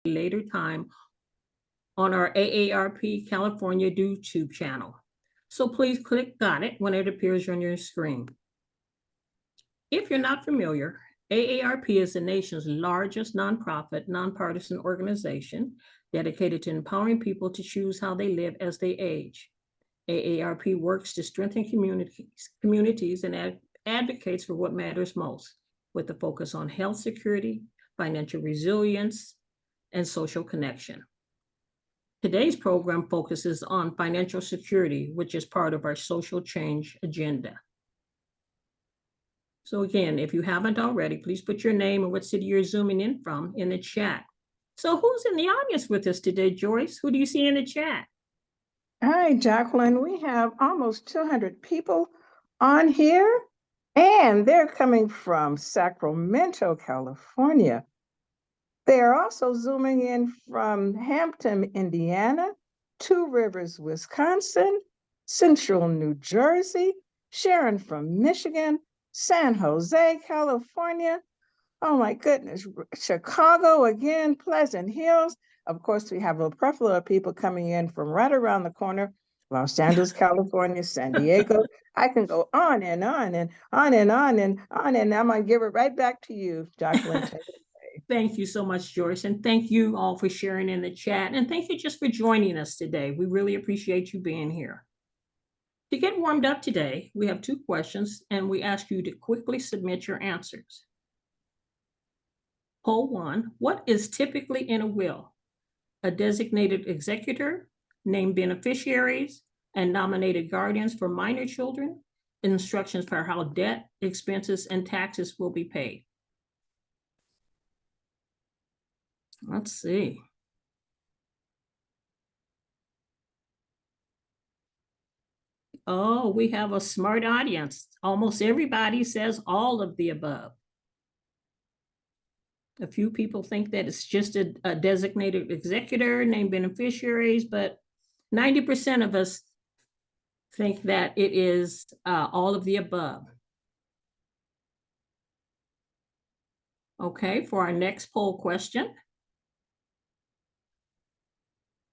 later time on our AARP California YouTube channel. So please click on it when it appears on your screen. If you're not familiar, AARP is the nation's largest nonprofit, nonpartisan organization dedicated to empowering people to choose how they live as they age. AARP works to strengthen communities and advocates for what matters most, with a focus on health security, financial resilience, and social connection. Today's program focuses on financial security, which is part of our social change agenda. So again, if you haven't already, please put your name and what city you're zooming in from in the chat. So who's in the audience with us today, Joyce? Who do you see in the chat? Hi, Jacqueline. We have almost 200 people on here, and they're coming from Sacramento, California. They are also zooming in from Hampton, Indiana, Two Rivers, Wisconsin, Central New Jersey, Sharon from Michigan, San Jose, California. Oh my goodness, Chicago again, Pleasant Hills. Of course, we have a plethora of people coming in from right around the corner, Los Angeles, California, San Diego. I can go on and on and on and on and on, and I'm gonna give it right back to you, Jacqueline. Thank you so much, Joyce. And thank you all for sharing in the chat. And thank you just for joining us today. We really appreciate you being here. To get warmed up today, we have 2 questions, and we ask you to quickly submit your answers. Poll 1, what is typically in a will? A designated executor, named beneficiaries, and nominated guardians for minor children, instructions for how debt, expenses, and taxes will be paid. Let's see. Oh, we have a smart audience. Almost everybody says all of the above. A few people think that it's just a designated executor named beneficiaries, but 90% of us think that it is all of the above. Okay, for our next poll question.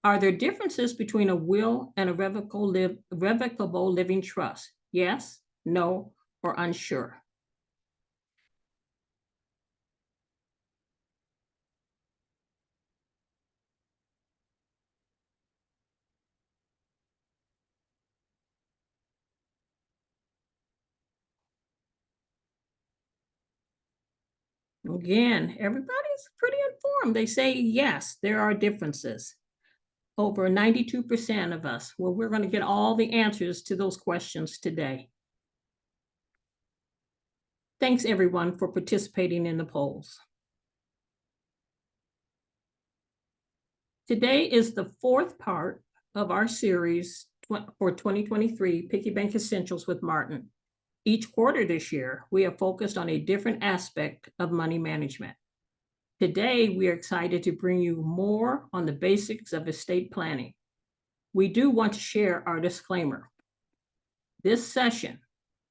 Are there differences between a will and a revocable living trust? Yes, no, or unsure? Again, everybody's pretty informed. They say, yes, there are differences. Over 92% of us. Well, we're going to get all the answers to those questions today. Thanks, everyone, for participating in the polls. Today is the 4th part of our series for 2023 Piggy Bank Essentials with Martin. Each quarter this year, we have focused on a different aspect of money management. Today, we are excited to bring you more on the basics of estate planning. We do want to share our disclaimer. This session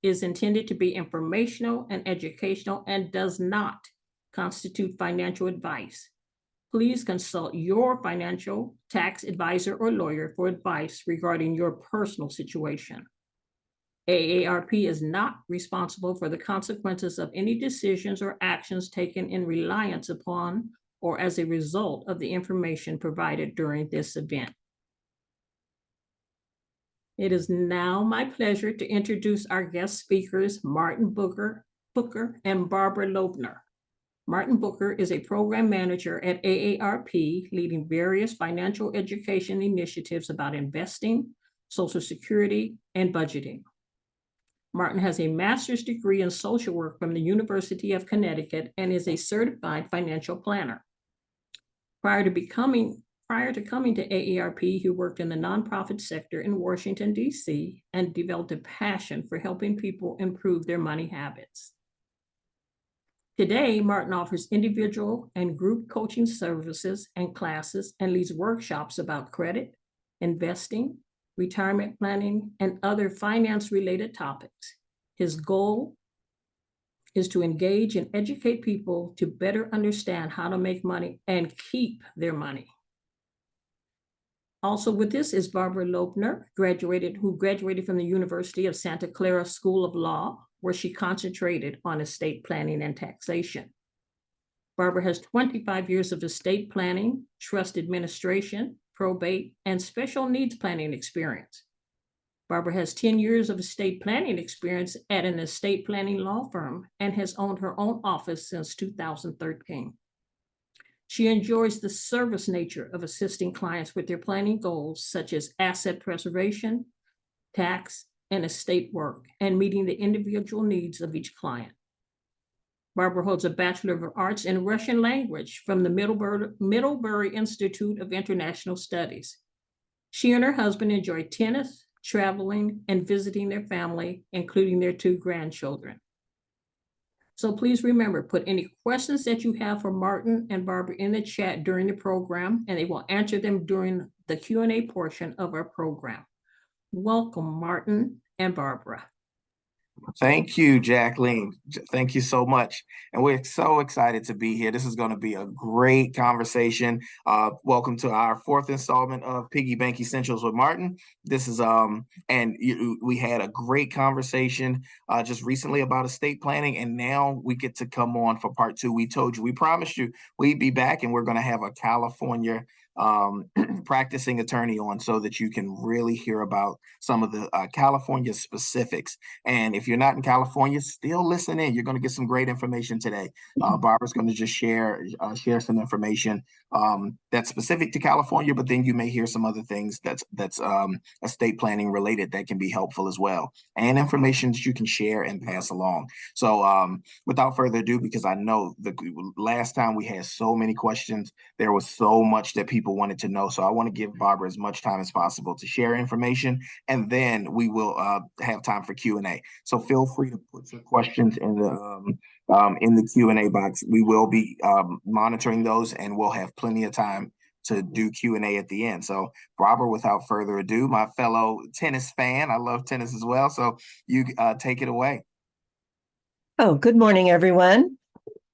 is intended to be informational and educational and does not constitute financial advice. Please consult your financial, tax advisor, or lawyer for advice regarding your personal situation. AARP is not responsible for the consequences of any decisions or actions taken in reliance upon or as a result of the information provided during this event. It is now my pleasure to introduce our guest speakers, Martin Booker and Barbara Loebner. Martin Booker is a program manager at AARP, leading various financial education initiatives about investing, Social Security, and budgeting. Martin has a master's degree in social work from the University of Connecticut and is a certified financial planner. Prior to coming to AARP, he worked in the nonprofit sector in Washington, D.C., and developed a passion for helping people improve their money habits. Today, Martin offers individual and group coaching services and classes and leads workshops about credit, investing, retirement planning, and other finance-related topics. His goal is to engage and educate people to better understand how to make money and keep their money. Also with this is Barbara Lopner, who graduated from the University of Santa Clara School of Law, where she concentrated on estate planning and taxation. Barbara has 25 years of estate planning, trust administration, probate, and special needs planning experience. Barbara has 10 years of estate planning experience at an estate planning law firm and has owned her own office since 2013. She enjoys the service nature of assisting clients with their planning goals, such as asset preservation, tax, and estate work, and meeting the individual needs of each client. Barbara holds a Bachelor of Arts in Russian language from the Middlebury Institute of International Studies. She and her husband enjoy tennis, traveling, and visiting their family, including their 2 grandchildren. So please remember, put any questions that you have for Martin and Barbara in the chat during the program, and they will answer them during the Q&A portion of our program. Welcome, Martin and Barbara. Thank you, Jacqueline. Thank you so much. And we're so excited to be here. This is going to be a great conversation. Welcome to our 4th installment of Piggy Bank Essentials with Martin. This is, we had a great conversation just recently about estate planning, and now we get to come on for part 2. We told you, we promised you we'd be back, and we're going to have a California practicing attorney on so that you can really hear about some of the California specifics. And if you're not in California, still listen in. You're going to get some great information today. Barbara's going to just share some information that's specific to California, but then you may hear some other things that's estate planning related that can be helpful as well, and information that you can share and pass along. So without further ado, because I know the last time we had so many questions, there was so much that people wanted to know. So I want to give Barbara as much time as possible to share information, and then we will have time for Q&A. So feel free to put your questions in the Q&A box. We will be monitoring those, and we'll have plenty of time to do Q&A at the end. So Barbara, without further ado, my fellow tennis fan, I love tennis as well. So you take it away. Oh, good morning, everyone.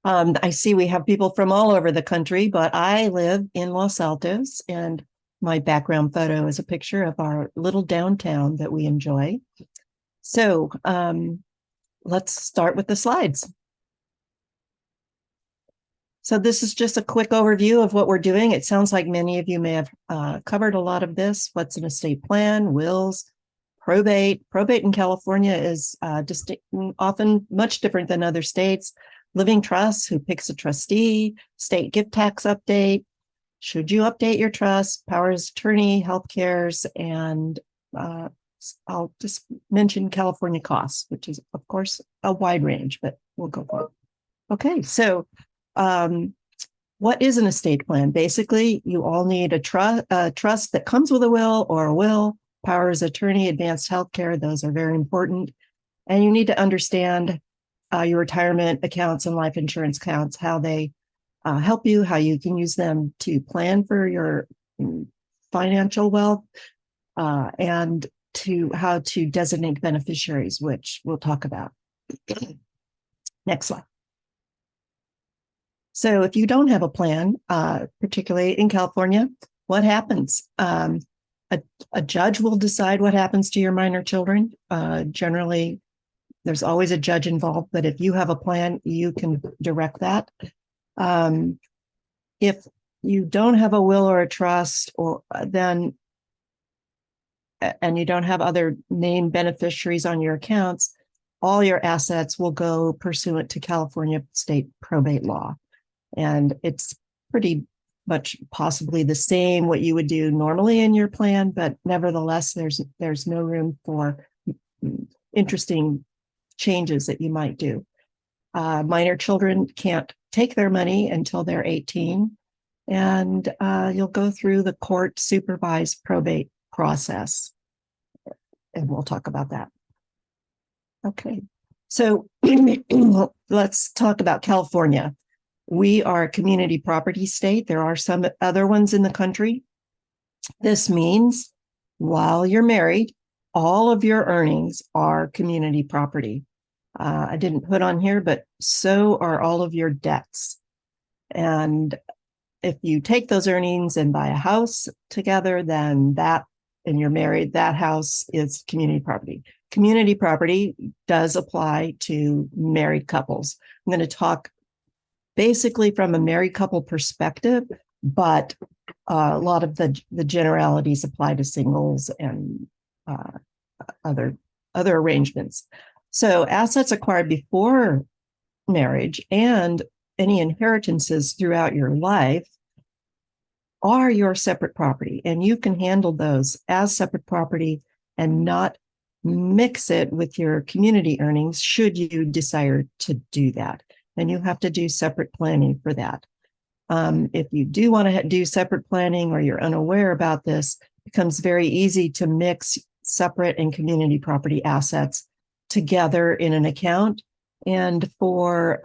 I see we have people from all over the country, but I live in Los Altos, and my background photo is a picture of our little downtown that we enjoy. So let's start with the slides. So this is just a quick overview of what we're doing. It sounds like many of you may have covered a lot of this. What's an estate plan, wills, probate. Probate in California is often much different than other states. Living trusts, who picks a trustee, state gift tax update, should you update your trust, powers of attorney, health cares, and I'll just mention California costs, which is, of course, a wide range, but we'll go for it. Okay, so what is an estate plan? Basically, you all need a trust that comes with a will or a will, powers of attorney, advanced health care. Those are very important. And you need to understand your retirement accounts and life insurance accounts, how they help you, how you can use them to plan for your financial wealth, and how to designate beneficiaries, which we'll talk about. Next slide. So if you don't have a plan, particularly in California, what happens? A judge will decide what happens to your minor children. Generally, there's always a judge involved, but if you have a plan, you can direct that. If you don't have a will or a trust, and you don't have other named beneficiaries on your accounts, all your assets will go pursuant to California state probate law. And it's pretty much possibly the same what you would do normally in your plan, but nevertheless, there's no room for interesting changes that you might do. Minor children can't take their money until they're 18, and you'll go through the court supervised probate process, and we'll talk about that. Okay, so let's talk about California. We are a community property state. There are some other ones in the country. This means while you're married, all of your earnings are community property. I didn't put on here, but so are all of your debts. And if you take those earnings and buy a house together, then that, and you're married, that house is community property. Community property does apply to married couples. I'm going to talk basically from a married couple perspective, but a lot of the generalities apply to singles and other arrangements. So assets acquired before marriage and any inheritances throughout your life are your separate property, and you can handle those as separate property and not mix it with your community earnings should you desire to do that. And you have to do separate planning for that. If you do want to do separate planning or you're unaware about this, it becomes very easy to mix separate and community property assets together in an account. And for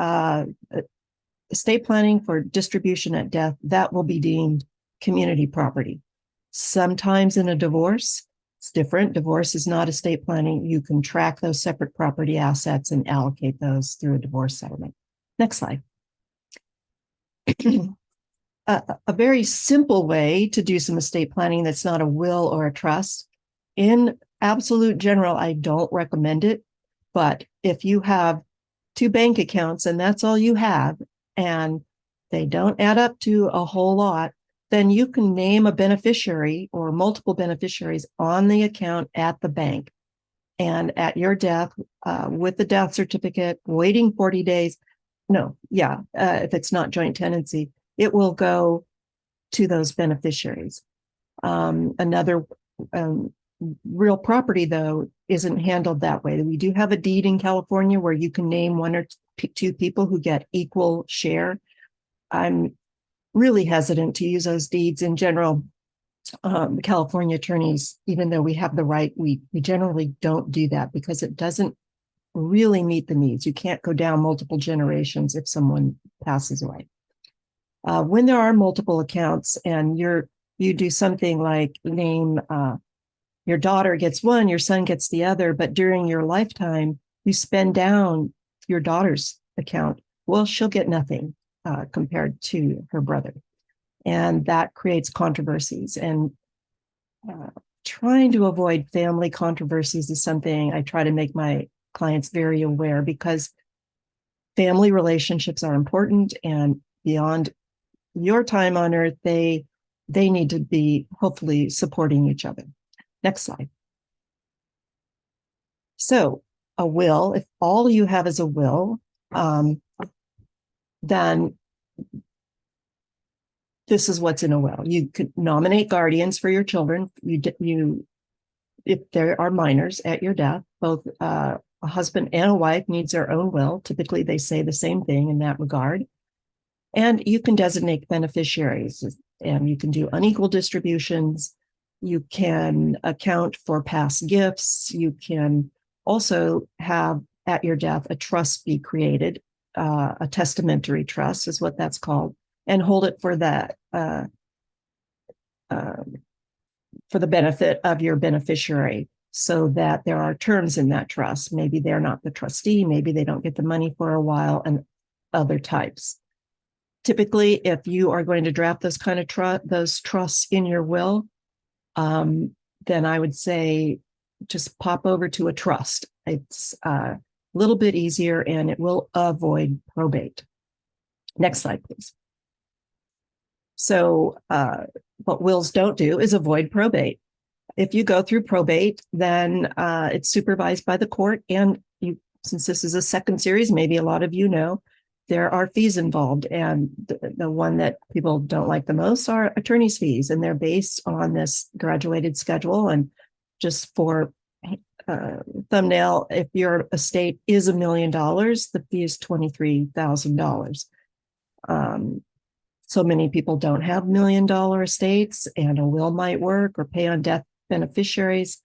estate planning for distribution at death, that will be deemed community property. Sometimes in a divorce, it's different. Divorce is not estate planning. You can track those separate property assets and allocate those through a divorce settlement. Next slide. A very simple way to do some estate planning that's not a will or a trust. In absolute general, I don't recommend it. But if you have 2 bank accounts and that's all you have, and they don't add up to a whole lot, then you can name a beneficiary or multiple beneficiaries on the account at the bank. And at your death, with the death certificate, waiting 40 days, if it's not joint tenancy, it will go to those beneficiaries. Another real property, though, isn't handled that way. We do have a deed in California where you can name 1 or 2 people who get equal share. I'm really hesitant to use those deeds in general. California attorneys, even though we have the right, we generally don't do that because it doesn't really meet the needs. You can't go down multiple generations if someone passes away. When there are multiple accounts and you do something like name your daughter gets one, your son gets the other, but during your lifetime, you spend down your daughter's account, well, she'll get nothing compared to her brother. And that creates controversies. And trying to avoid family controversies is something I try to make my clients very aware, because family relationships are important, and beyond your time on earth, they need to be hopefully supporting each other. Next slide. So a will, if all you have is a will, then this is what's in a will. You could nominate guardians for your children. If there are minors at your death, both a husband and a wife needs their own will. Typically, they say the same thing in that regard. And you can designate beneficiaries, and you can do unequal distributions. You can account for past gifts. You can also have at your death a trust be created. A testamentary trust is what that's called, and hold it for that for the benefit of your beneficiary, so that there are terms in that trust. Maybe they're not the trustee, maybe they don't get the money for a while, and other types. Typically, if you are going to draft those kind of those trusts in your will, then I would say just pop over to a trust. It's a little bit easier and it will avoid probate. Next slide, please. So what wills don't do is avoid probate. If you go through probate, then it's supervised by the court. And since this is a second series, maybe a lot of you know, there are fees involved. And the one that people don't like the most are attorney's fees. And they're based on this graduated schedule. And just for thumbnail, if your estate is $1 million, the fee is $23,000. So many people don't have $1 million estates, and a will might work, or pay on death beneficiaries.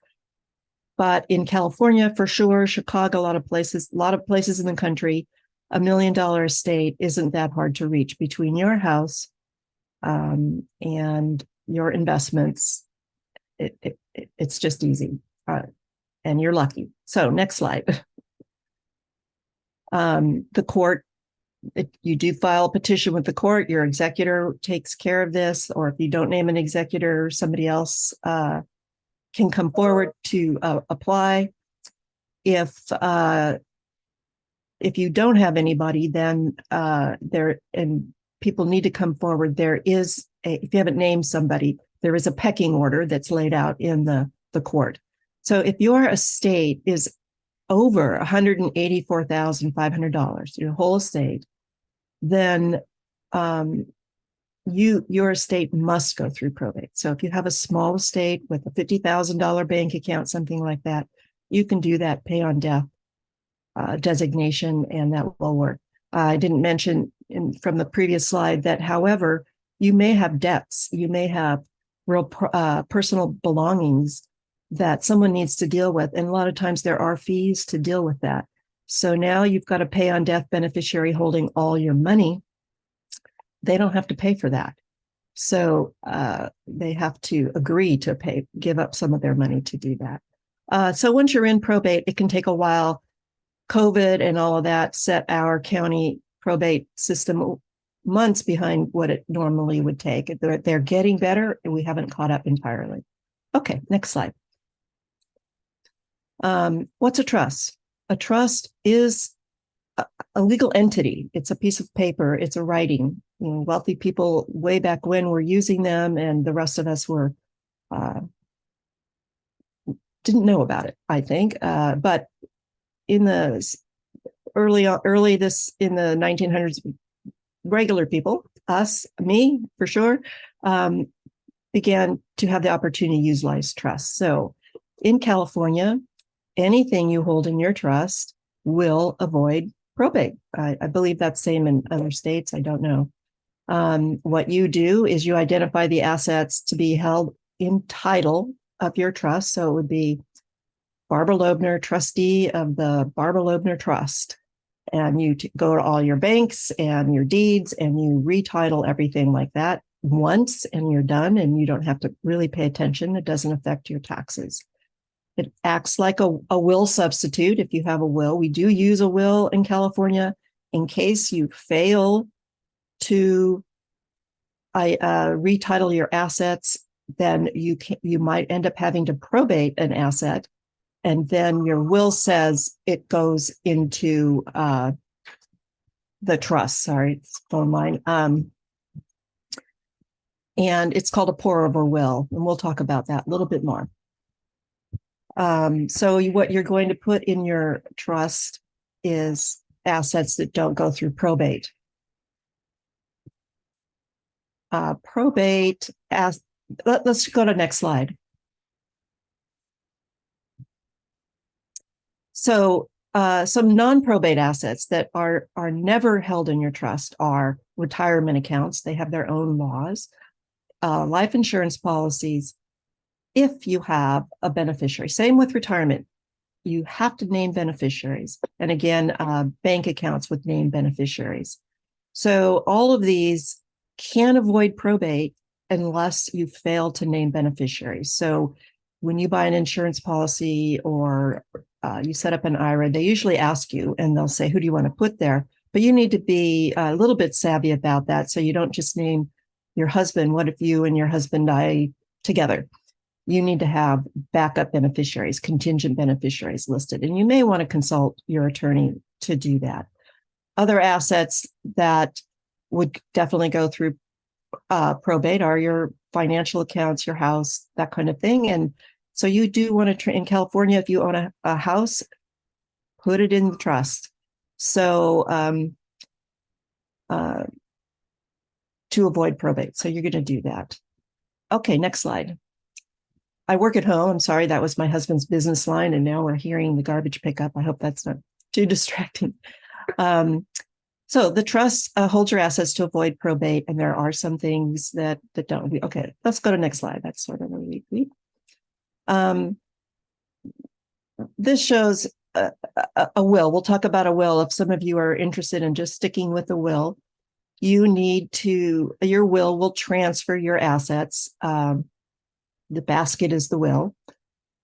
But in California, for sure, Chicago, a lot of places in the country, $1 million estate isn't that hard to reach between your house and your investments. It's just easy, and you're lucky. So next slide. The court, if you do file a petition with the court, your executor takes care of this, or if you don't name an executor, somebody else can come forward to apply. If you don't have anybody, then and people need to come forward. If you haven't named somebody, there is a pecking order that's laid out in the court. So if your estate is over $184,500, your whole estate, then your estate must go through probate. So if you have a small estate with a $50,000 bank account, something like that, you can do that pay on death designation, and that will work. I didn't mention from the previous slide that, however, you may have debts, you may have real personal belongings that someone needs to deal with. And a lot of times there are fees to deal with that. So now you've got a pay on death beneficiary holding all your money. They don't have to pay for that. So they have to agree to give up some of their money to do that. So once you're in probate, it can take a while. COVID and all of that set our county probate system months behind what it normally would take. They're getting better, and we haven't caught up entirely. Okay, next slide. What's a trust? A trust is a legal entity. It's a piece of paper. It's a writing. Wealthy people way back when were using them, and the rest of us didn't know about it, I think. But in the early in the 1900s, regular people, us, me for sure, began to have the opportunity to utilize trusts. So in California, anything you hold in your trust will avoid probate. I believe that's same in other states. I don't know. What you do is you identify the assets to be held in title of your trust. So it would be Barbara Loebner, trustee of the Barbara Loebner Trust. And you go to all your banks and your deeds and you retitle everything like that once, and you're done, and you don't have to really pay attention. It doesn't affect your taxes. It acts like a will substitute. If you have a will, we do use a will in California in case you fail to retitle your assets. Then you might end up having to probate an asset, and then your will says it goes into the trust. Sorry, it's phone line. And it's called a pour-over will, and we'll talk about that a little bit more. So what you're going to put in your trust is assets that don't go through probate. Probate, let's go to next slide. So some non-probate assets that are never held in your trust are retirement accounts. They have their own laws. Life insurance policies, if you have a beneficiary. Same with retirement. You have to name beneficiaries. And again, bank accounts with named beneficiaries. So all of these can avoid probate unless you fail to name beneficiaries. So when you buy an insurance policy or you set up an IRA, they usually ask you and they'll say, who do you want to put there? But you need to be a little bit savvy about that. So you don't just name your husband. What if you and your husband die together? You need to have backup beneficiaries, contingent beneficiaries listed. And you may want to consult your attorney to do that. Other assets that would definitely go through probate are your financial accounts, your house, that kind of thing. And so you do want to, in California, if you own a house, put it in the trust. So to avoid probate. So you're going to do that. Okay, next slide. I work at home. I'm sorry, that was my husband's business line, and now we're hearing the garbage pickup. I hope that's not too distracting. So the trust holds your assets to avoid probate, and there are some things that don't. Okay, let's go to next slide. That's sort of a repeat. This shows a will. We'll talk about a will. If some of you are interested in just sticking with the will, you need to, your will will transfer your assets. The basket is the will.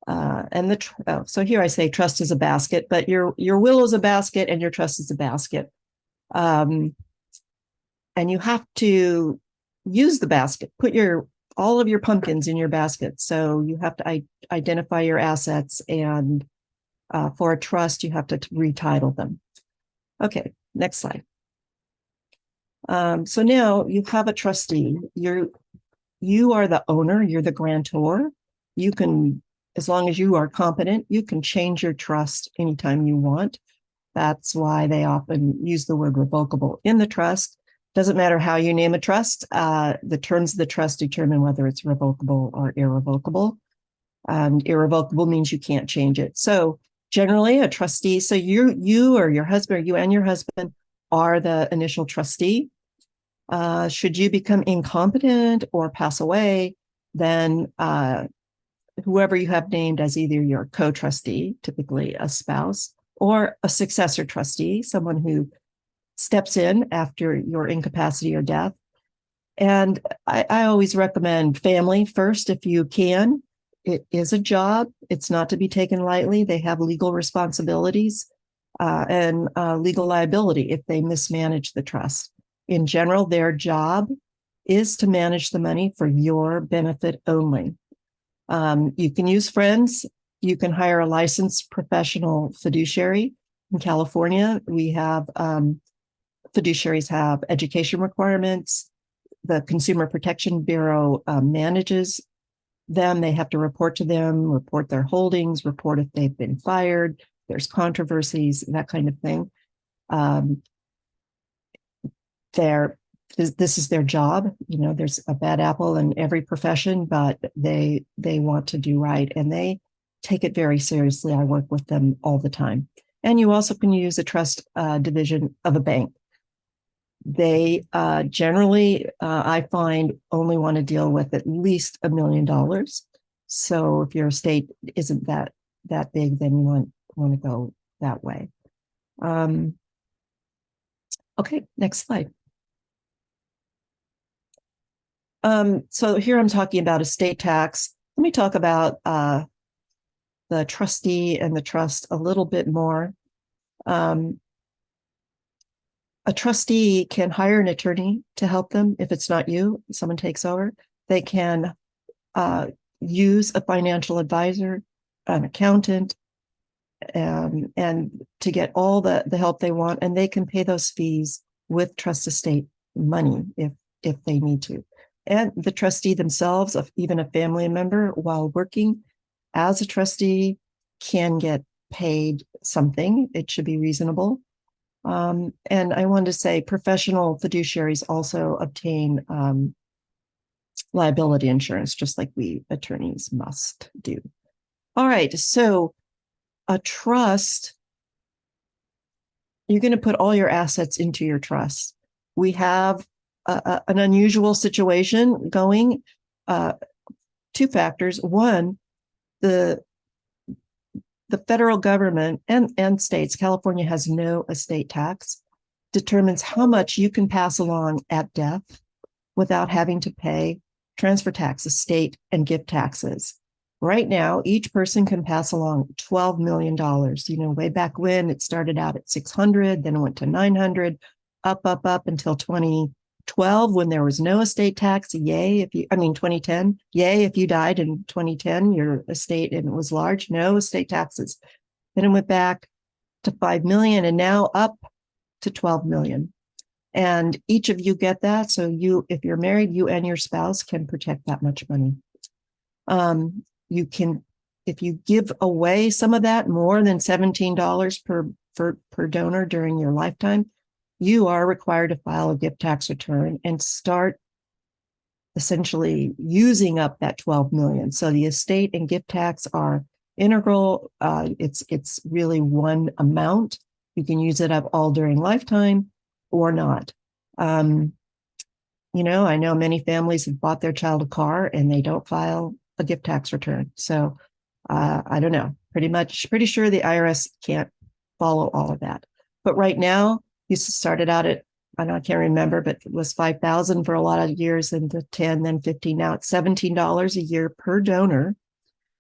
So here I say trust is a basket, but your will is a basket and your trust is a basket. And you have to use the basket, put all of your pumpkins in your basket. So you have to identify your assets, and for a trust, you have to retitle them. Okay, next slide. So now you have a trustee. You are the owner, you're the grantor. You can, as long as you are competent, you can change your trust anytime you want. That's why they often use the word revocable in the trust. Doesn't matter how you name a trust. The terms of the trust determine whether it's revocable or irrevocable. Irrevocable means you can't change it. So generally a trustee, so you or your husband, or you and your husband are the initial trustee. Should you become incompetent or pass away, then whoever you have named as either your co-trustee, typically a spouse, or a successor trustee, someone who steps in after your incapacity or death. And I always recommend family first if you can. It is a job. It's not to be taken lightly. They have legal responsibilities and legal liability if they mismanage the trust. In general, their job is to manage the money for your benefit only. You can use friends. You can hire a licensed professional fiduciary. In California, we have fiduciaries have education requirements. The Consumer Protection Bureau manages them. They have to report to them, report their holdings, report if they've been fired, there's controversies, that kind of thing. This is their job. You know, there's a bad apple in every profession, but they want to do right, and they take it very seriously. I work with them all the time. And you also can use a trust division of a bank. They generally, I find, only want to deal with at least $1 million. So if your estate isn't that big, then you want to go that way. Okay, next slide. So here I'm talking about estate tax. Let me talk about the trustee and the trust a little bit more. A trustee can hire an attorney to help them. If it's not you, someone takes over. They can use a financial advisor, an accountant, and to get all the help they want, and they can pay those fees with trust estate money if they need to. And the trustee themselves, even a family member, while working as a trustee, can get paid something. It should be reasonable. And I want to say professional fiduciaries also obtain liability insurance, just like we attorneys must do. All right, so a trust, you're going to put all your assets into your trust. We have an unusual situation going. Two factors. One, the federal government and states, California has no estate tax, determines how much you can pass along at death without having to pay transfer tax, estate, and gift taxes. Right now, each person can pass along $12 million. You know, way back when it started out at 600, then it went to 900, up until 2012 when there was no estate tax. 2010. Yay, if you died in 2010, your estate and it was large, no estate taxes. Then it went back to 5 million and now up to 12 million. And each of you get that. So if you're married, you and your spouse can protect that much money. You can, if you give away some of that, more than $17 per donor during your lifetime, you are required to file a gift tax return and start essentially using up that 12 million. So the estate and gift tax are integral. It's really one amount. You can use it up all during lifetime or not. I know many families have bought their child a car and they don't file a gift tax return. So I don't know, pretty sure the IRS can't follow all of that. But right now, you started out at, I can't remember, but it was $5,000 for a lot of years, and to 10, then 15. Now it's $17 a year per donor.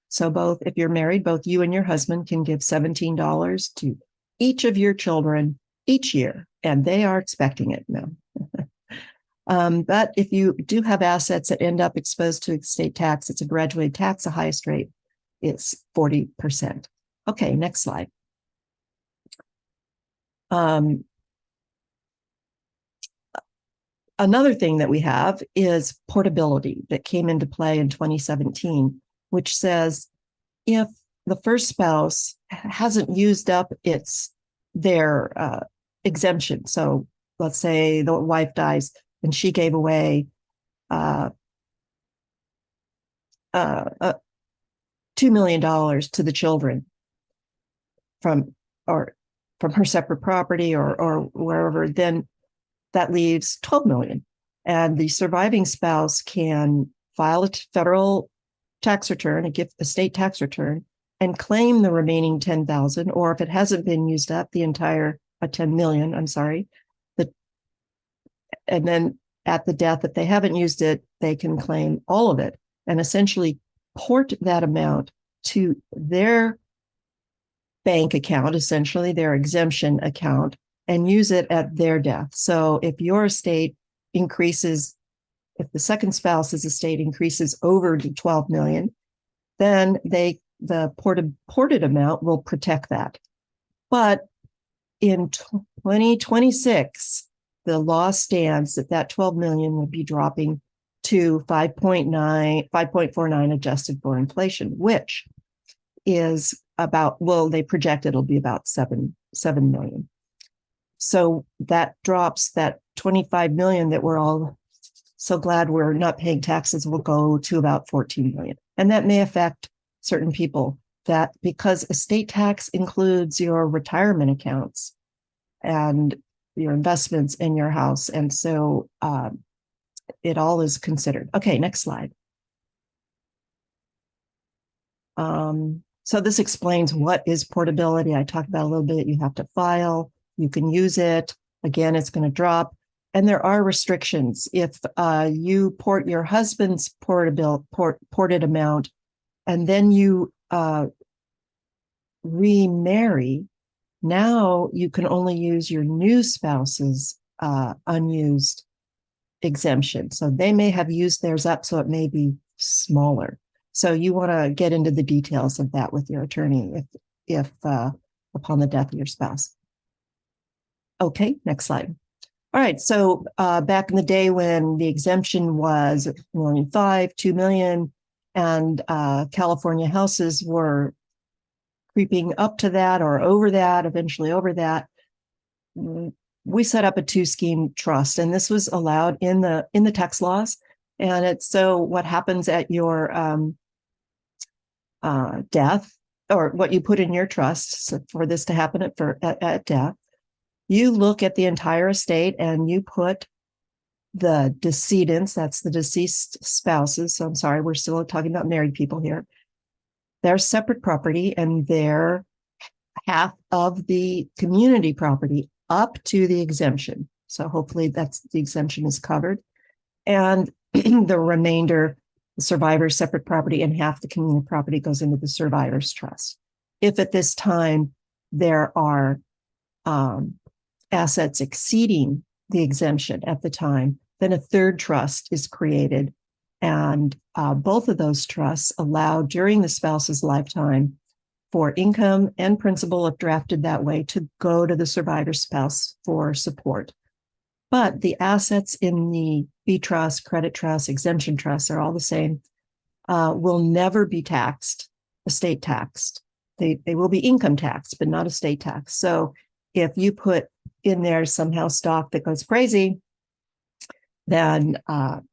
So both, if you're married, both you and your husband can give $17 to each of your children each year, and they are expecting it now. But if you do have assets that end up exposed to estate tax, it's a graduated tax. The highest rate is 40%. Okay, next slide. Another thing that we have is portability that came into play in 2017, which says if the first spouse hasn't used up their exemption, so let's say the wife dies and she gave away $2 million to the children from her separate property or wherever, then that leaves 12 million. And the surviving spouse can file a federal tax return, a state tax return, and claim the remaining 10,000, or if it hasn't been used up, the entire 10 million, I'm sorry. And then at the death, if they haven't used it, they can claim all of it and essentially port that amount to their bank account, essentially their exemption account, and use it at their death. So if your estate increases, if the second spouse's estate increases over to 12 million, then the ported amount will protect that. But in 2026, the law stands that 12 million will be dropping to 5.49 adjusted for inflation, which is about, well, they project it'll be about 7 million. So that drops that 25 million that we're all so glad we're not paying taxes will go to about 14 million. And that may affect certain people, that because estate tax includes your retirement accounts and your investments in your house. And so it all is considered. Okay, next slide. So this explains what is portability. I talked about a little bit. You have to file. You can use it. Again, it's going to drop. And there are restrictions. If you port your husband's ported amount, and then you remarry, now you can only use your new spouse's unused exemption. So they may have used theirs up, so it may be smaller. So you want to get into the details of that with your attorney if upon the death of your spouse. Okay, next slide. All right, so back in the day when the exemption was 2 million, and California houses were creeping up to that or over that, eventually over that, we set up a 2-scheme trust, and this was allowed in the tax laws. And it's so what happens at your death, or what you put in your trust, so for this to happen at death, you look at the entire estate and you put the decedents, that's the deceased spouses. So I'm sorry, we're still talking about married people here. Their separate property and their half of the community property up to the exemption. So hopefully that's the exemption is covered. And the remainder, the survivor's separate property and half the community property goes into the survivor's trust. If at this time there are assets exceeding the exemption at the time, then a third trust is created. And both of those trusts allow during the spouse's lifetime for income and principal, if drafted that way, to go to the survivor's spouse for support. But the assets in the B trust, credit trust, exemption trusts are all the same, will never be taxed, estate taxed. They will be income taxed, but not estate tax. So if you put in there somehow stock that goes crazy, then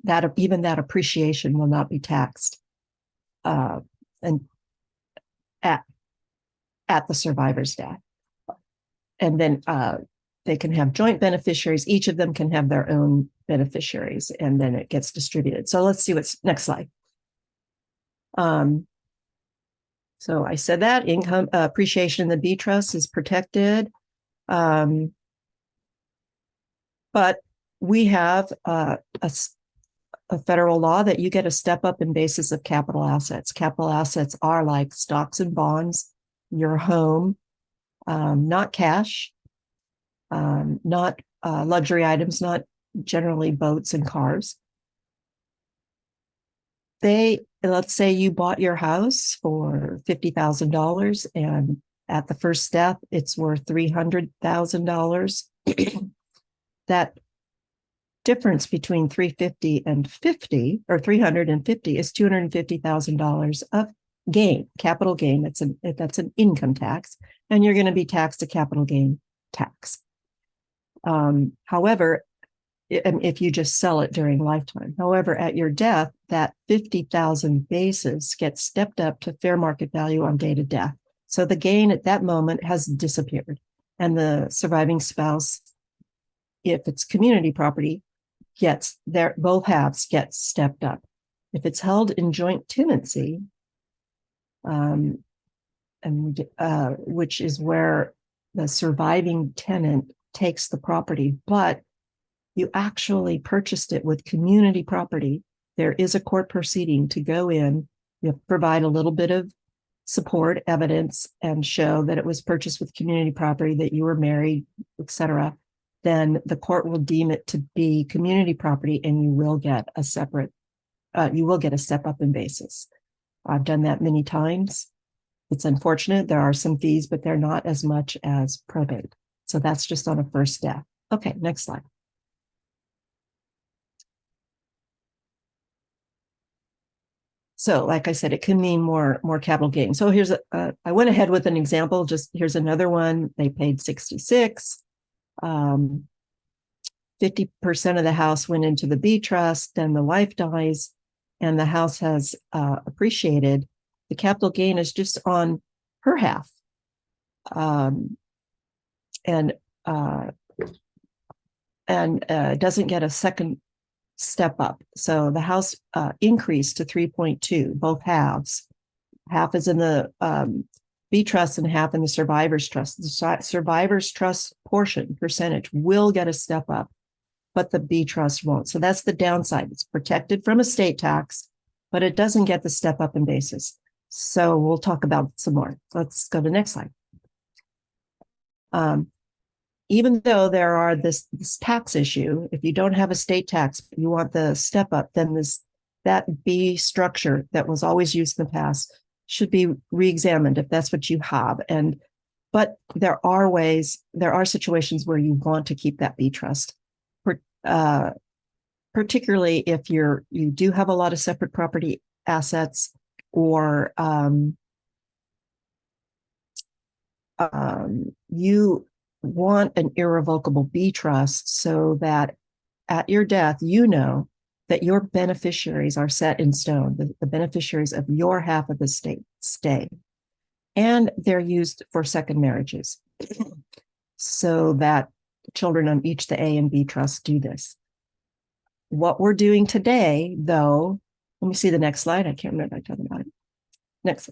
that appreciation will not be taxed and at the survivor's death. And then they can have joint beneficiaries. Each of them can have their own beneficiaries, and then it gets distributed. So let's see what's next slide. So I said that income appreciation in the B trust is protected. But we have a federal law that you get a step up in basis of capital assets. Capital assets are like stocks and bonds, your home, not cash, not luxury items, not generally boats and cars. Let's say you bought your house for $50,000 and at the first death, it's worth $300,000. That difference between 350 and 50 or 350 is $250,000 of gain, capital gain. That's an income tax, and you're going to be taxed a capital gain tax. However, if you just sell it during lifetime. However, at your death, that 50,000 basis gets stepped up to fair market value on date of death. So the gain at that moment has disappeared, and the surviving spouse, if it's community property, both halves get stepped up. If it's held in joint tenancy, which is where the surviving tenant takes the property, but you actually purchased it with community property, there is a court proceeding to go in, you provide a little bit of support, evidence, and show that it was purchased with community property, that you were married, etc. Then the court will deem it to be community property, and you will get a step up in basis. I've done that many times. It's unfortunate. There are some fees, but they're not as much as probate. So that's just on a first death. Okay, next slide. So like I said, it can mean more capital gain. So here's I went ahead with an example. Just here's another one. They paid 66. 50% of the house went into the B trust. Then the wife dies, and the house has appreciated. The capital gain is just on her half, and doesn't get a second step up. So the house increased to 3.2, both halves. Half is in the B trust and half in the survivor's trust. The survivor's trust percentage will get a step up, but the B trust won't. So that's the downside. It's protected from estate tax, but it doesn't get the step up in basis. So we'll talk about some more. Let's go to the next slide. Even though there are this tax issue, if you don't have estate tax, you want the step up, then that B structure that was always used in the past should be re-examined if that's what you have. But there are situations where you want to keep that B trust, particularly if you do have a lot of separate property assets, or you want an irrevocable B trust, so that at your death, you know that your beneficiaries are set in stone, the beneficiaries of your half of the state stay, and they're used for second marriages, so that children on each the A and B trust do this. What we're doing today, though, let me see the next slide. I can't remember if I talked about it. Next.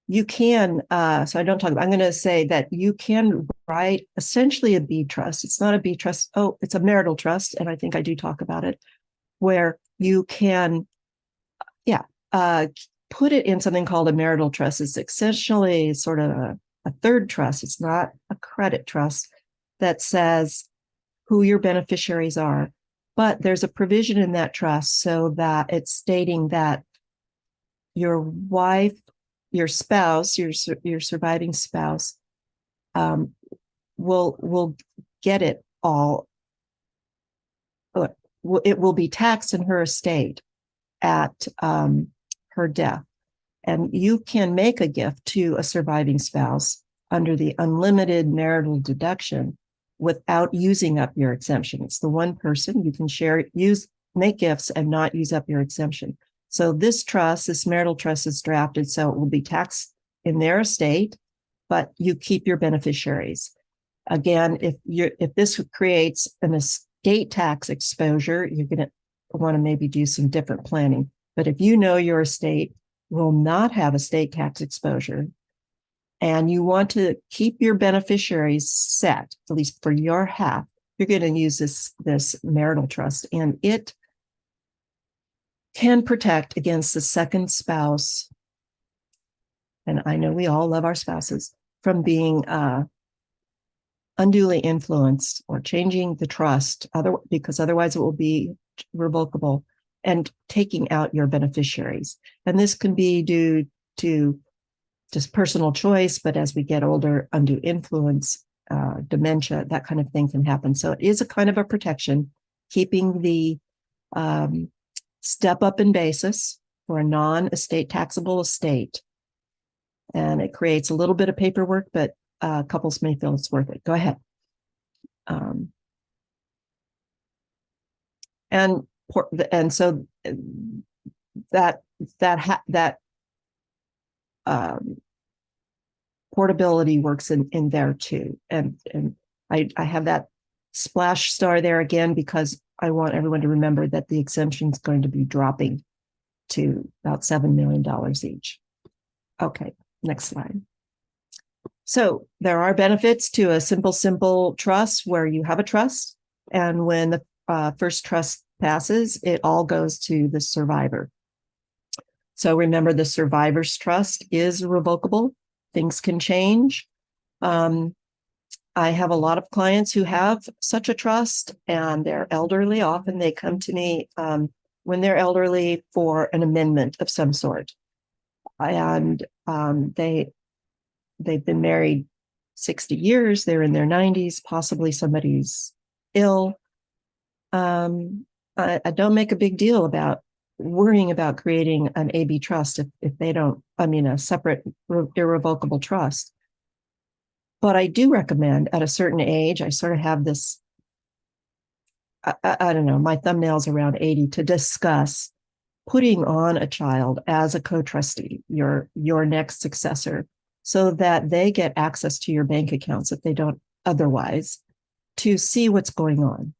You can, so I don't talk about, I'm going to say that you can write essentially a B trust. It's not a B trust. Oh, it's a marital trust. And I think I do talk about it, where you can, put it in something called a marital trust. It's essentially sort of a third trust. It's not a credit trust that says who your beneficiaries are, but there's a provision in that trust so that it's stating that your wife, your spouse, your surviving spouse, will get it all. It will be taxed in her estate at her death, and you can make a gift to a surviving spouse under the unlimited marital deduction without using up your exemption. It's the one person you can make gifts and not use up your exemption. So this marital trust is drafted so it will be taxed in their estate, but you keep your beneficiaries. Again, if this creates an estate tax exposure, you're going to want to maybe do some different planning. But if you know your estate will not have estate tax exposure, and you want to keep your beneficiaries set, at least for your half, you're going to use this marital trust, and it can protect against the second spouse, and I know we all love our spouses, from being unduly influenced or changing the trust, because otherwise it will be revocable, and taking out your beneficiaries. And this can be due to just personal choice, but as we get older, undue influence, dementia, that kind of thing can happen. So it is a kind of a protection, keeping the step up in basis for a non-estate taxable estate. And it creates a little bit of paperwork, but couples may feel it's worth it. Go ahead. And so that portability works in there too. And I have that splash star there again because I want everyone to remember that the exemption is going to be dropping to about $7 million each. Okay, next slide. So there are benefits to a simple trust where you have a trust, and when the first trust passes, it all goes to the survivor. So remember, the survivor's trust is revocable. Things can change. I have a lot of clients who have such a trust, and they're elderly. Often they come to me when they're elderly for an amendment of some sort. And they've been married 60 years, they're in their 90s, possibly somebody's ill. I don't make a big deal about worrying about creating an AB trust if they don't, a separate irrevocable trust. But I do recommend at a certain age, I sort of have this, I don't know, my thumbnail's around 80, to discuss putting on a child as a co-trustee, your next successor, so that they get access to your bank accounts if they don't otherwise, to see what's going on,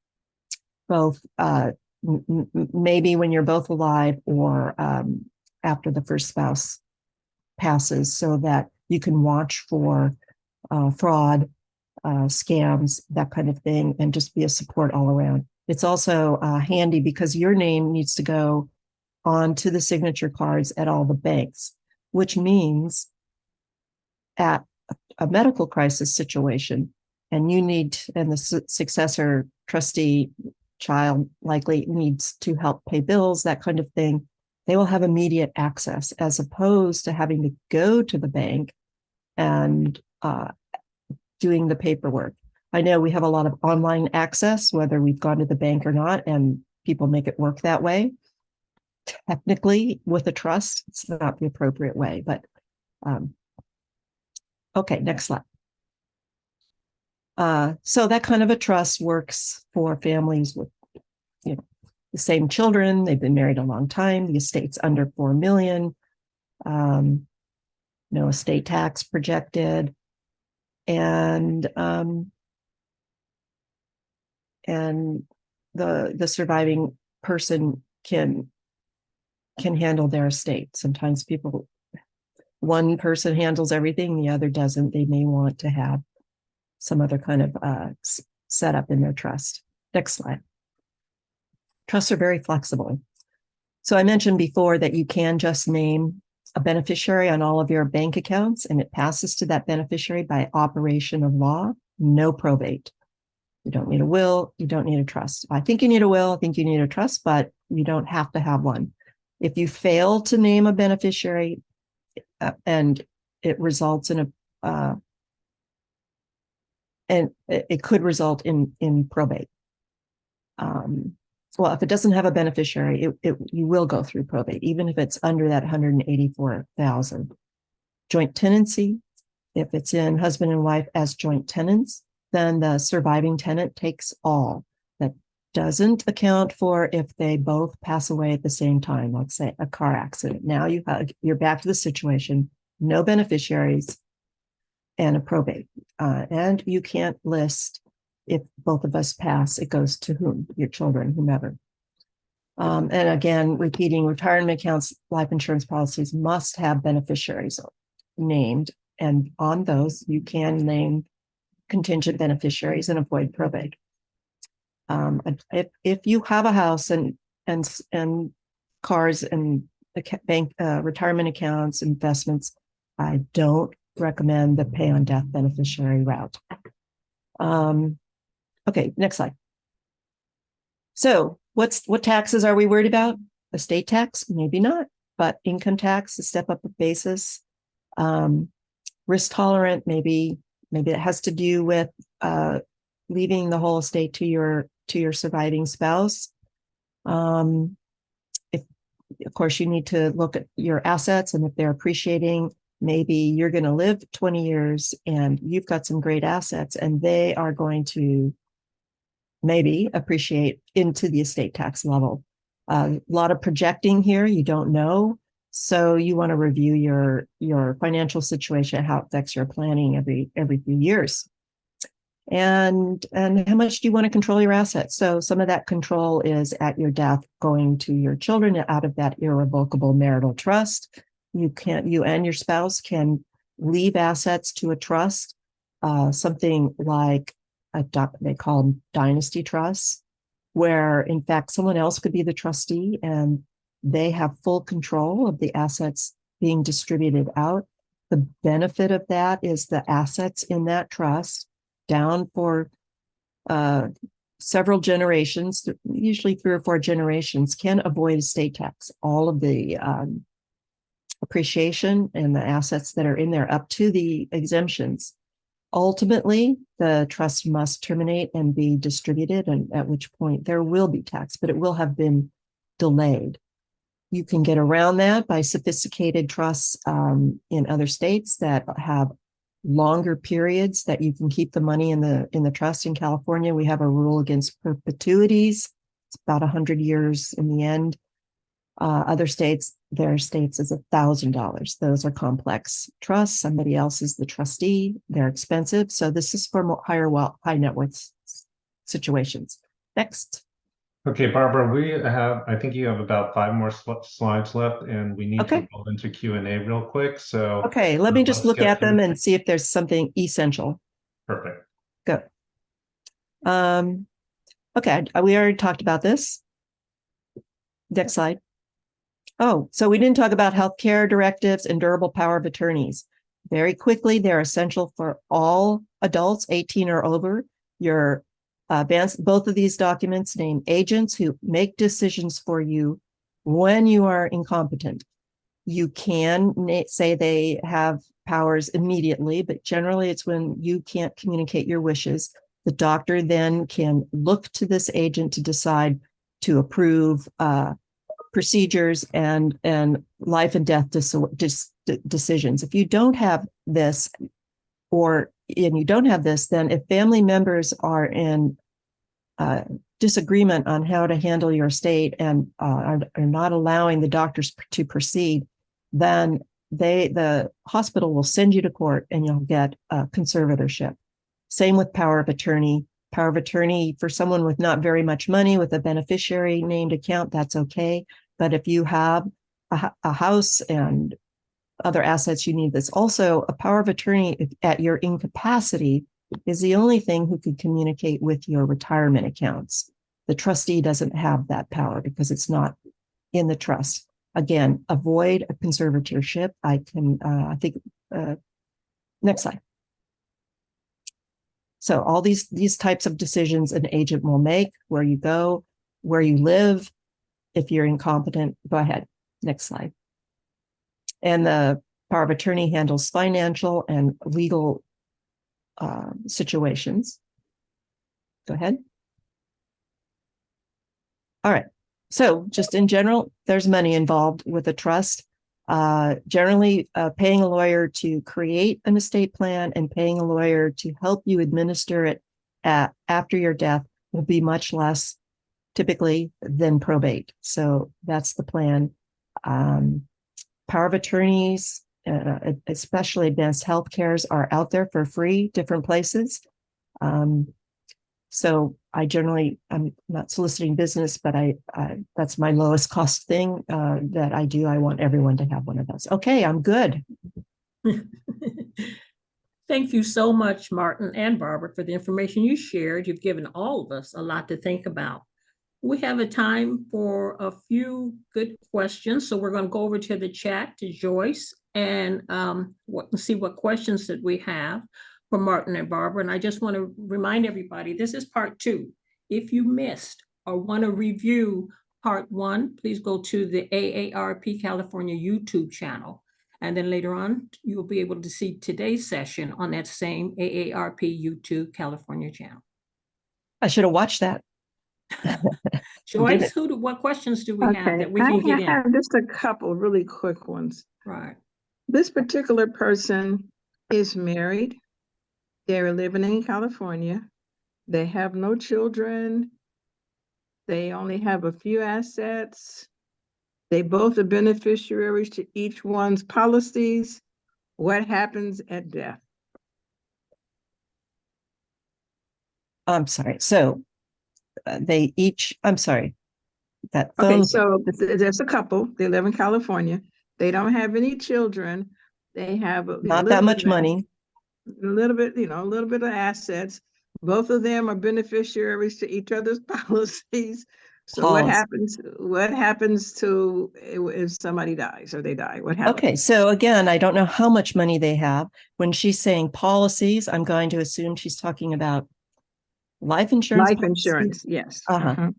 both maybe when you're both alive or after the first spouse passes, so that you can watch for fraud, scams, that kind of thing, and just be a support all around. It's also handy because your name needs to go onto the signature cards at all the banks, which means at a medical crisis situation, and the successor trustee child likely needs to help pay bills, that kind of thing, they will have immediate access, as opposed to having to go to the bank and doing the paperwork. I know we have a lot of online access, whether we've gone to the bank or not, and people make it work that way. Technically, with a trust, it's not the appropriate way, but okay, next slide. So that kind of a trust works for families with, the same children. They've been married a long time. The estate's under $4 million. No estate tax projected, and the surviving person can handle their estate. Sometimes one person handles everything, the other doesn't. They may want to have some other kind of setup in their trust. Next slide. Trusts are very flexible. So I mentioned before that you can just name a beneficiary on all of your bank accounts, and it passes to that beneficiary by operation of law. No probate. You don't need a will. You don't need a trust. I think you need a will. I think you need a trust, but you don't have to have one. If you fail to name a beneficiary and it results in and it could result in probate. Well, if it doesn't have a beneficiary, you will go through probate, even if it's under that 184,000. Joint tenancy, if it's in husband and wife as joint tenants, then the surviving tenant takes all. That doesn't account for if they both pass away at the same time, let's say a car accident. Now you're back to the situation, no beneficiaries and a probate. And you can't list, if both of us pass, it goes to whom? Your children, whomever. And again, repeating, retirement accounts, life insurance policies must have beneficiaries named. And on those, you can name contingent beneficiaries and avoid probate. If you have a house and cars and bank retirement accounts, investments, I don't recommend the pay on death beneficiary route. Okay, next slide. So what taxes are we worried about? Estate tax? Maybe not, but income tax, a step up of basis. Risk tolerant, maybe it has to do with leaving the whole estate to your surviving spouse. If, of course, you need to look at your assets, and if they're appreciating, maybe you're going to live 20 years and you've got some great assets, and they are going to maybe appreciate into the estate tax level. A lot of projecting here, you don't know. So you want to review your financial situation, how it affects your planning every few years. And how much do you want to control your assets? So some of that control is at your death going to your children out of that irrevocable marital trust. You and your spouse can leave assets to a trust, something like they call them dynasty trusts, where in fact someone else could be the trustee and they have full control of the assets being distributed out. The benefit of that is the assets in that trust down for several generations, usually 3 or 4 generations, can avoid estate tax. All of the appreciation and the assets that are in there up to the exemptions. Ultimately, the trust must terminate and be distributed, and at which point there will be tax, but it will have been delayed. You can get around that by sophisticated trusts in other states that have longer periods that you can keep the money in the trust. In California, we have a rule against perpetuities. It's about 100 years in the end. Other states, their states is $1,000. Those are complex trusts. Somebody else is the trustee. They're expensive. So this is for high net worth situations. Next. Okay, Barbara, I think you have about 5 more slides left, and we need to go into Q&A real quick. So okay, let me just look at them and see if there's something essential. Perfect. Go. Okay, we already talked about this. Next slide. Oh, so we didn't talk about healthcare directives and durable power of attorneys. Very quickly, they're essential for all adults 18 or over. Your both of these documents name agents who make decisions for you when you are incompetent. You can say they have powers immediately, but generally it's when you can't communicate your wishes. The doctor then can look to this agent to decide to approve procedures and life and death decisions. If you don't have this, then if family members are in disagreement on how to handle your estate and are not allowing the doctors to proceed, then the hospital will send you to court and you'll get conservatorship. Same with power of attorney. Power of attorney for someone with not very much money with a beneficiary named account, that's okay. But if you have a house and other assets, you need this. Also, a power of attorney at your incapacity is the only thing who can communicate with your retirement accounts. The trustee doesn't have that power because it's not in the trust. Again, avoid a conservatorship. Next slide. So all these types of decisions an agent will make: where you go, where you live. If you're incompetent, go ahead. Next slide. And the power of attorney handles financial and legal situations. Go ahead. All right. So just in general, there's money involved with a trust. Generally, paying a lawyer to create an estate plan and paying a lawyer to help you administer it after your death will be much less typically than probate. So that's the plan. Power of attorneys, especially advanced health cares, are out there for free, different places. So I'm not soliciting business, but that's my lowest cost thing that I do. I want everyone to have one of those. Okay, I'm good. Thank you so much, Martin and Barbara, for the information you shared. You've given all of us a lot to think about. We have a time for a few good questions, so we're going to go over to the chat to Joyce and see what questions that we have for Martin and Barbara. And I just want to remind everybody, this is part 2. If you missed or want to review part 1, please go to the AARP California YouTube channel. And then later on, you'll be able to see today's session on that same AARP YouTube California channel. I should have watched that. Joyce, what questions do we have that we can get in? I have just a couple really quick ones. Right. This particular person is married. They're living in California. They have no children. They only have a few assets. They both are beneficiaries to each one's policies. What happens at death? I'm sorry. So they each, I'm sorry. That phone. Okay, so there's a couple. They live in California. They don't have any children. They have Not that much money. A little bit, a little bit of assets. Both of them are beneficiaries to each other's policies. So Pause. what happens to if somebody dies or they die? What happens? Okay, so again, I don't know how much money they have. When she's saying policies, I'm going to assume she's talking about life insurance. Life insurance, yes.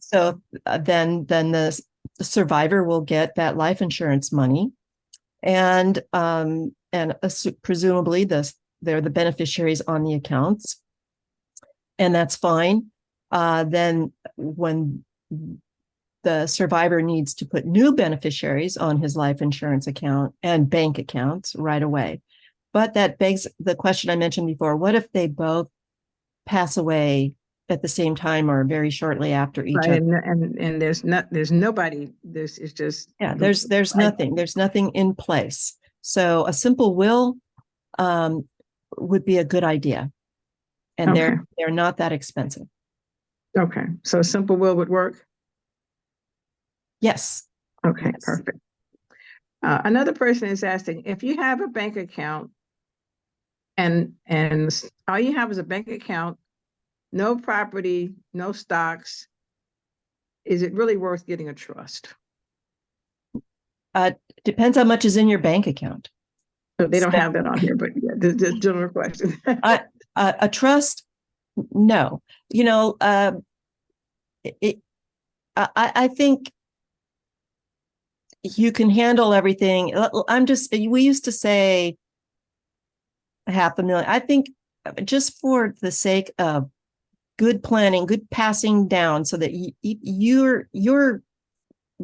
So then the survivor will get that life insurance money, and presumably they're the beneficiaries on the accounts, and that's fine. Then when the survivor needs to put new beneficiaries on his life insurance account and bank accounts right away. But that begs the question I mentioned before: what if they both pass away at the same time or very shortly after each right, other? And there's nobody. This is just there's nothing in place. So a simple will would be a good idea, and they're not that expensive. Okay, so a simple will would work. Yes. Okay, yes. Perfect. Another person is asking, if you have a bank account and all you have is a bank account, no property, no stocks, is it really worth getting a trust? Depends how much is in your bank account. So they don't have that on here, but yeah, this general question. A trust, no. I think you can handle everything. We used to say $500,000. I think just for the sake of good planning, good passing down, so that your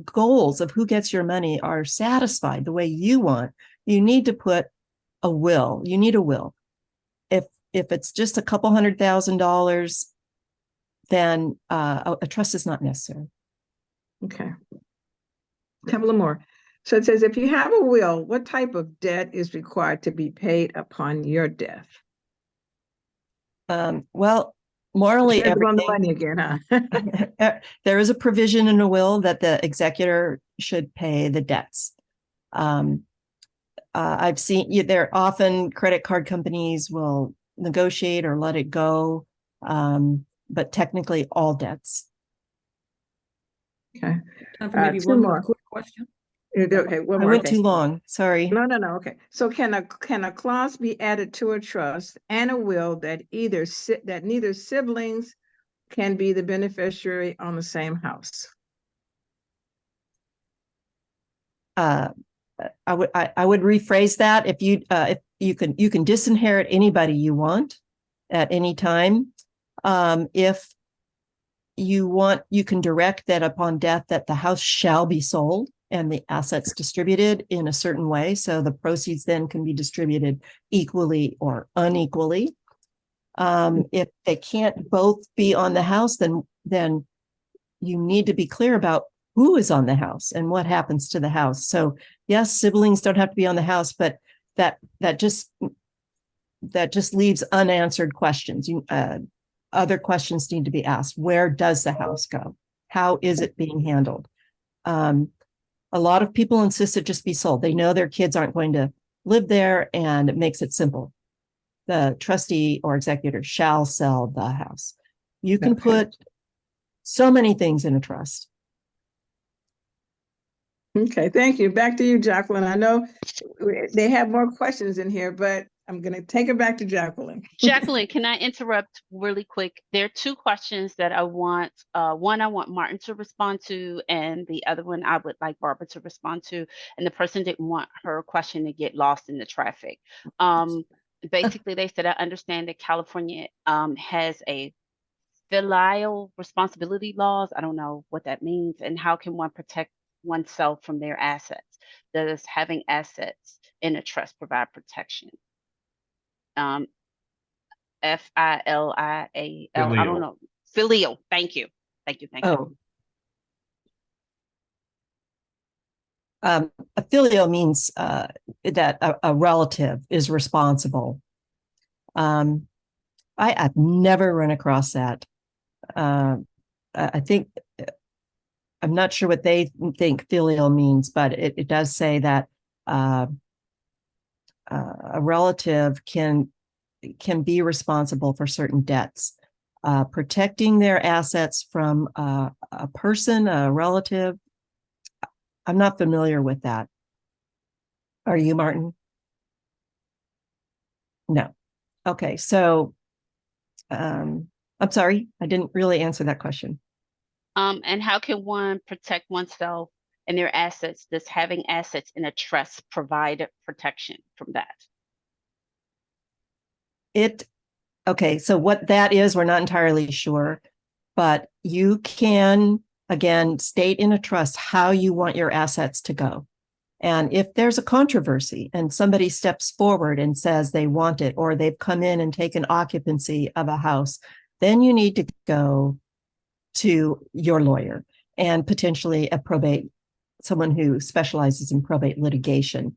goals of who gets your money are satisfied the way you want, you need to put a will. You need a will. If it's just a couple $100,000, then a trust is not necessary. Okay. A couple more. So it says, if you have a will, what type of debt is required to be paid upon your death? Well, morally, on the money again, huh? There is a provision in a will that the executor should pay the debts. I've seen there often credit card companies will negotiate or let it go, but technically all debts. Okay. Time for maybe one more quick question. Okay, one more. I went too long. Sorry. No. Okay. So can a clause be added to a trust and a will that neither siblings can be the beneficiary on the same house? I would rephrase that. If you can disinherit anybody you want at any time. If you want, you can direct that upon death that the house shall be sold and the assets distributed in a certain way, so the proceeds then can be distributed equally or unequally. If they can't both be on the house, then you need to be clear about who is on the house and what happens to the house. So yes, siblings don't have to be on the house, but that just leaves unanswered questions. Other questions need to be asked. Where does the house go? How is it being handled? A lot of people insist it just be sold. They know their kids aren't going to live there, and it makes it simple. The trustee or executor shall sell the house. You can put so many things in a trust. Okay, thank you. Back to you, Jacqueline. I know they have more questions in here, but I'm going to take it back to Jacqueline. Jacqueline, can I interrupt really quick? There are two questions that I want. One I want Martin to respond to, and the other one I would like Barbara to respond to. And the person didn't want her question to get lost in the traffic. Basically, they said, I understand that California has a filial responsibility laws. I don't know what that means. And how can one protect oneself from their assets? Does having assets in a trust provide protection? Filial. I don't know. Filial. Thank you. Thank you. Thank you. A filial means that a relative is responsible. I've never run across that. I think, I'm not sure what they think filial means, but it does say that a relative can be responsible for certain debts. Protecting their assets from a person, a relative, I'm not familiar with that. Are you, Martin? No. Okay, so I'm sorry, I didn't really answer that question. And how can one protect oneself and their assets? Does having assets in a trust provide protection from that? Okay, so what that is, we're not entirely sure, but you can, again, state in a trust how you want your assets to go. And if there's a controversy and somebody steps forward and says they want it, or they've come in and taken occupancy of a house, then you need to go to your lawyer and potentially a probate, someone who specializes in probate litigation.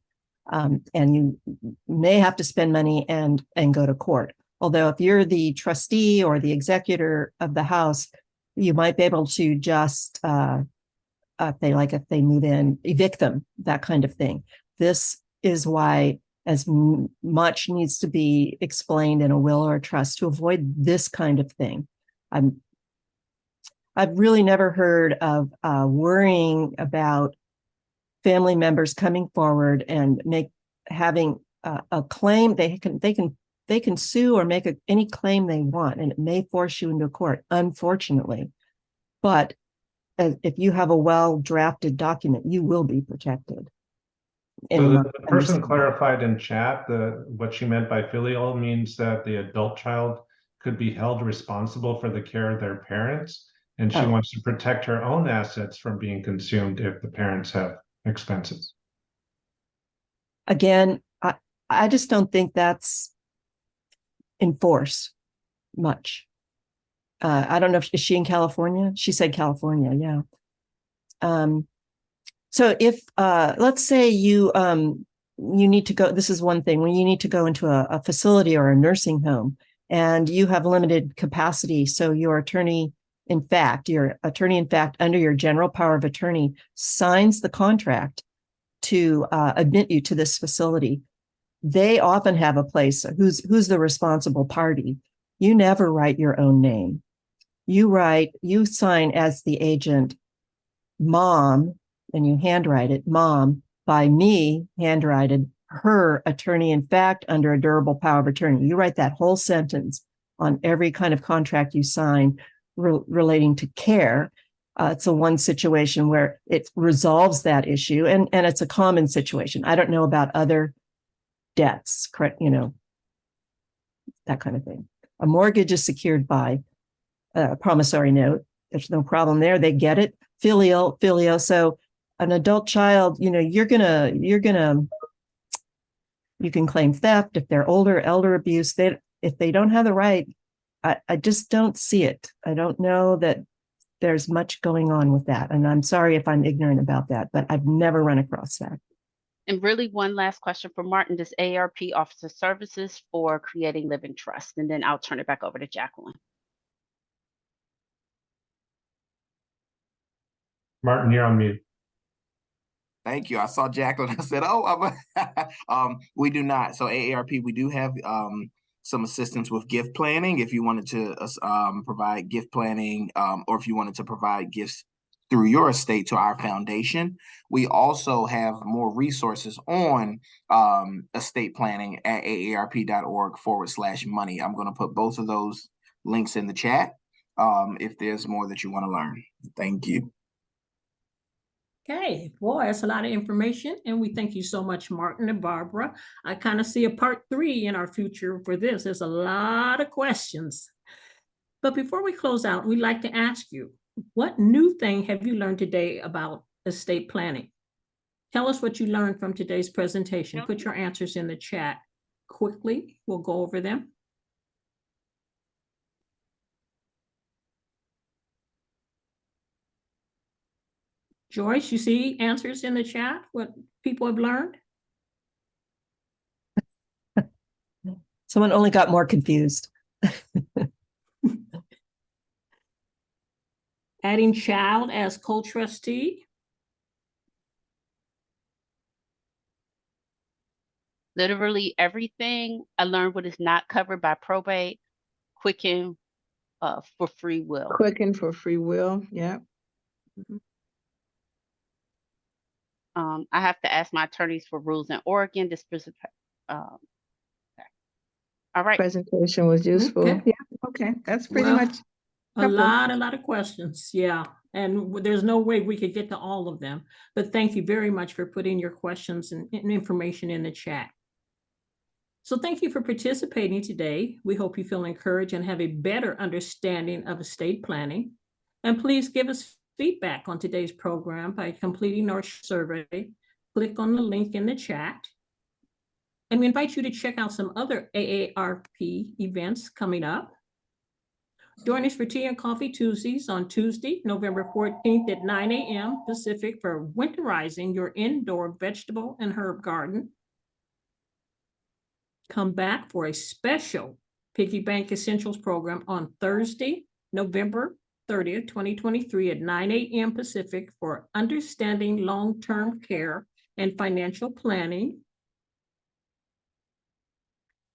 And you may have to spend money and go to court. Although if you're the trustee or the executor of the house, you might be able to just, if they move in, evict them, that kind of thing. This is why as much needs to be explained in a will or a trust to avoid this kind of thing. I've really never heard of worrying about family members coming forward and having a claim. They can sue or make any claim they want, and it may force you into court, unfortunately. But if you have a well-drafted document, you will be protected. So the person clarified in chat that what she meant by filial means that the adult child could be held responsible for the care of their parents, and she wants to protect her own assets from being consumed if the parents have expenses. Again, I just don't think that's enforced much. I don't know is she in California? She said California, yeah. So if let's say you need to go, this is one thing, when you need to go into a facility or a nursing home and you have limited capacity, so your attorney in fact under your general power of attorney signs the contract to admit you to this facility. They often have a place who's the responsible party. You never write your own name. You sign as the agent, mom, and you handwrite it, mom, by me, handwritten, her attorney in fact under a durable power of attorney. You write that whole sentence on every kind of contract you sign relating to care. It's a one situation where it resolves that issue, and it's a common situation. I don't know about other debts, correct? That kind of thing. A mortgage is secured by a promissory note. There's no problem there. They get it. Filial. So an adult child, you can claim theft if they're older, elder abuse. If they don't have the right, I just don't see it. I don't know that there's much going on with that. And I'm sorry if I'm ignorant about that, but I've never run across that. And really one last question for Martin. Does AARP offer services for creating living trust? And then I'll turn it back over to Jacqueline. Martin, you're on mute. Thank you. I saw Jacqueline. I said, "Oh, we do not." So AARP, we do have some assistance with gift planning if you wanted to provide gift planning, or if you wanted to provide gifts through your estate to our foundation. We also have more resources on estate planning at aarp.org/money. I'm going to put both of those links in the chat if there's more that you want to learn. Thank you. Okay, boy, that's a lot of information, and we thank you so much, Martin and Barbara. I kind of see a part 3 in our future for this. There's a lot of questions. But before we close out, we'd like to ask you, what new thing have you learned today about estate planning? Tell us what you learned from today's presentation. Put your answers in the chat quickly. We'll go over them. Joyce, you see answers in the chat, what people have learned? Someone only got more confused. Adding child as co-trustee. Literally everything. I learned what is not covered by probate, quicken for free will. Quicken for free will. Yeah. I have to ask my attorneys for rules in Oregon. This all right. Presentation was useful. Okay. Yeah. Okay. That's pretty Well, much a lot of questions. Yeah. And there's no way we could get to all of them, but thank you very much for putting your questions and information in the chat. So thank you for participating today. We hope you feel encouraged and have a better understanding of estate planning. And please give us feedback on today's program by completing our survey. Click on the link in the chat. And we invite you to check out some other AARP events coming up. Join us for Tea and Coffee Tuesdays on Tuesday, November 14th at 9 a.m. Pacific for winterizing your indoor vegetable and herb garden. Come back for a special Piggy Bank Essentials program on Thursday, November 30th, 2023 at 9 a.m. Pacific for understanding long-term care and financial planning.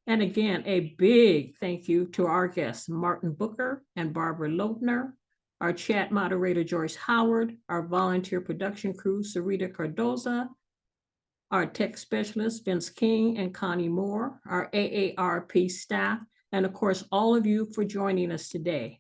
And again, a big thank you to our guests, Martin Booker and Barbara Loebner, our chat moderator, Joyce Howard, our volunteer production crew, Sarita Cardoza, our tech specialists, Vince King and Connie Moore, our AARP staff, and of course, all of you for joining us today.